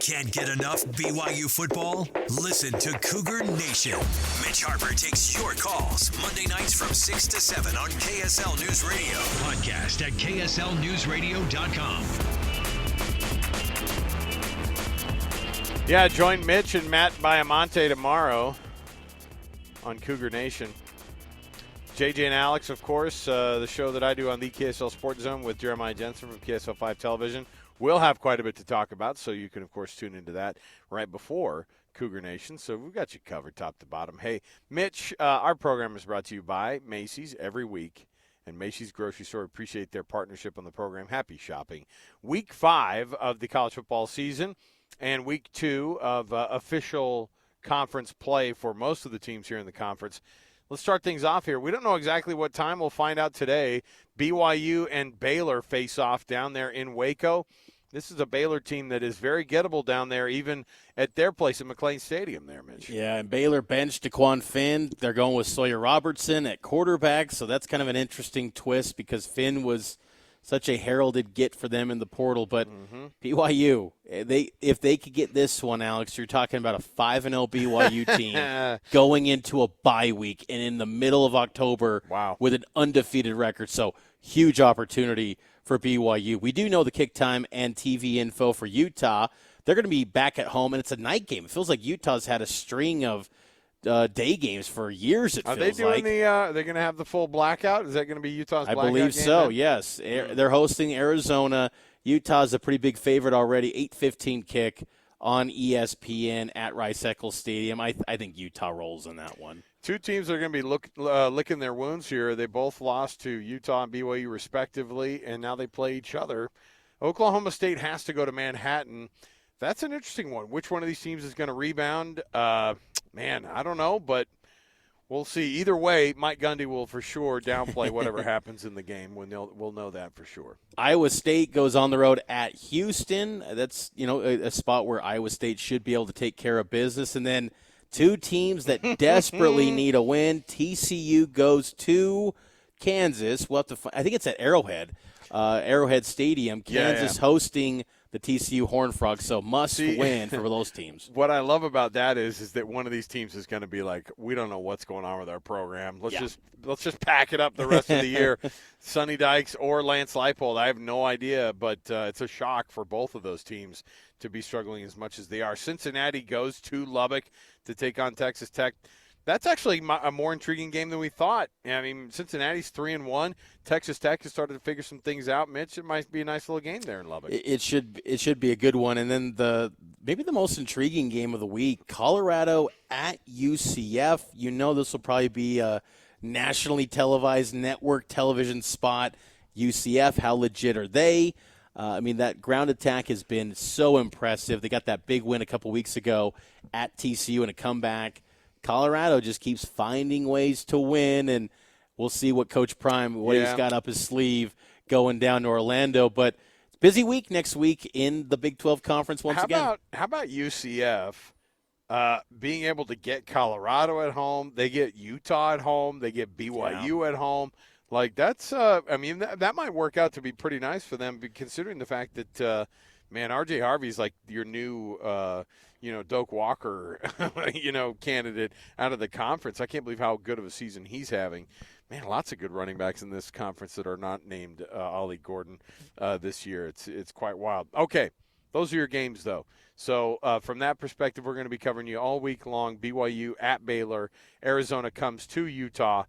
Can't get enough BYU football? Listen to Cougar Nation. Mitch Harper takes your calls Monday nights from 6 to 7 on KSL News Radio. Podcast at kslnewsradio.com. Yeah, join Mitch and Matt Biamonte tomorrow on Cougar Nation. JJ and Alex, of course, the show that I do on the KSL Sports Zone with Jeremiah Jensen from KSL 5 Television. We'll have quite a bit to talk about, so you can, of course, tune into that right before Cougar Nation. So we've got you covered top to bottom. Hey, Mitch, our program is brought to you by Macy's every week. And Macy's Grocery Store, appreciate their partnership on the program. Happy shopping. Week 5 of the college football season. And week 2 of official conference play for most of the teams here in the conference. Let's start things off here. We don't know exactly what time. We'll find out today. BYU and Baylor face off down there in Waco. This is a Baylor team that is very gettable down there, even at their place at McLean Stadium there, Mitch. Yeah, and Baylor benched Daquan Finn. They're going with Sawyer Robertson at quarterback, so that's kind of an interesting twist because Finn was such a heralded get for them in the portal. But BYU, if they could get this one, Alex, you're talking about a 5-0 BYU team going into a bye week and in the middle of October with an undefeated record. So huge opportunity for BYU. We do know the kick time and TV info for Utah. They're going to be back at home, and it's a night game. It feels like Utah's had a string of day games for years. Are they doing are they going to have the full blackout? Is that going to be Utah's blackout game? I believe so, then? yes. They're hosting Arizona. Utah's a pretty big favorite already. 8:15 kick on ESPN at Rice-Eccles Stadium. I think Utah rolls in that one. Two teams are going to be licking their wounds here. They both lost to Utah and BYU respectively, and now they play each other. Oklahoma State has to go to Manhattan. That's an interesting one. Which one of these teams is going to rebound? Man, I don't know, but we'll see. Either way, Mike Gundy will for sure downplay whatever happens in the game. We'll know that for sure. Iowa State goes on the road at Houston. That's a spot where Iowa State should be able to take care of business. And then two teams that desperately need a win. TCU goes to Kansas. We'll have to. I think it's at Arrowhead Stadium. Kansas hosting the TCU Horned Frogs, so must win for those teams. What I love about that is that one of these teams is going to be like, we don't know what's going on with our program. Let's just pack it up the rest of the year. Sonny Dykes or Lance Leipold, I have no idea, but it's a shock for both of those teams to be struggling as much as they are. Cincinnati goes to Lubbock to take on Texas Tech. That's actually a more intriguing game than we thought. I mean, Cincinnati's 3-1. Texas Tech has started to figure some things out. Mitch, it might be a nice little game there in Lubbock. It should be a good one. And then maybe the most intriguing game of the week, Colorado at UCF. This will probably be a nationally televised network television spot. UCF, how legit are they? That ground attack has been so impressive. They got that big win a couple weeks ago at TCU in a comeback. Colorado just keeps finding ways to win, and we'll see what Coach Prime, he's got up his sleeve going down to Orlando. But it's a busy week next week in the Big 12 Conference again. How about UCF being able to get Colorado at home? They get Utah at home. They get BYU at home. Like, that's that might work out to be pretty nice for them, considering the fact that, R.J. Harvey's like your new Doak Walker, candidate out of the conference. I can't believe how good of a season he's having. Man, lots of good running backs in this conference that are not named Ollie Gordon this year. It's quite wild. Okay, those are your games, though. So from that perspective, we're going to be covering you all week long. BYU at Baylor. Arizona comes to Utah.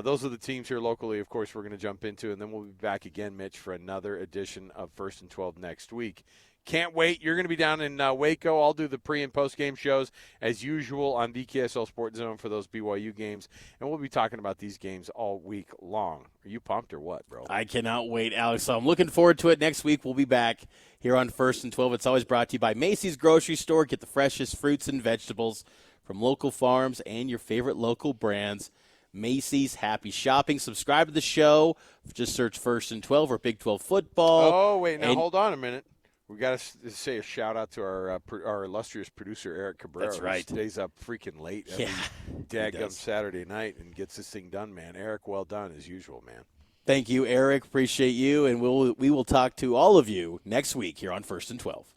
Those are the teams here locally, of course, we're going to jump into, and then we'll be back again, Mitch, for another edition of First and 12 next week. Can't wait. You're going to be down in Waco. I'll do the pre- and post-game shows, as usual, on the KSL Sports Zone for those BYU games, and we'll be talking about these games all week long. Are you pumped or what, bro? I cannot wait, Alex. So I'm looking forward to it. Next week we'll be back here on First and 12. It's always brought to you by Macy's Grocery Store. Get the freshest fruits and vegetables from local farms and your favorite local brands. Macy's, happy shopping. Subscribe to the show. Just search First and 12 or Big 12 football. Oh, wait. Now, hold on a minute. We got to say a shout-out to our illustrious producer, Eric Cabrera. That's right. Who stays up freaking late every daggum Saturday night and gets this thing done, man. Eric, well done, as usual, man. Thank you, Eric. Appreciate you, and we will talk to all of you next week here on First and 12.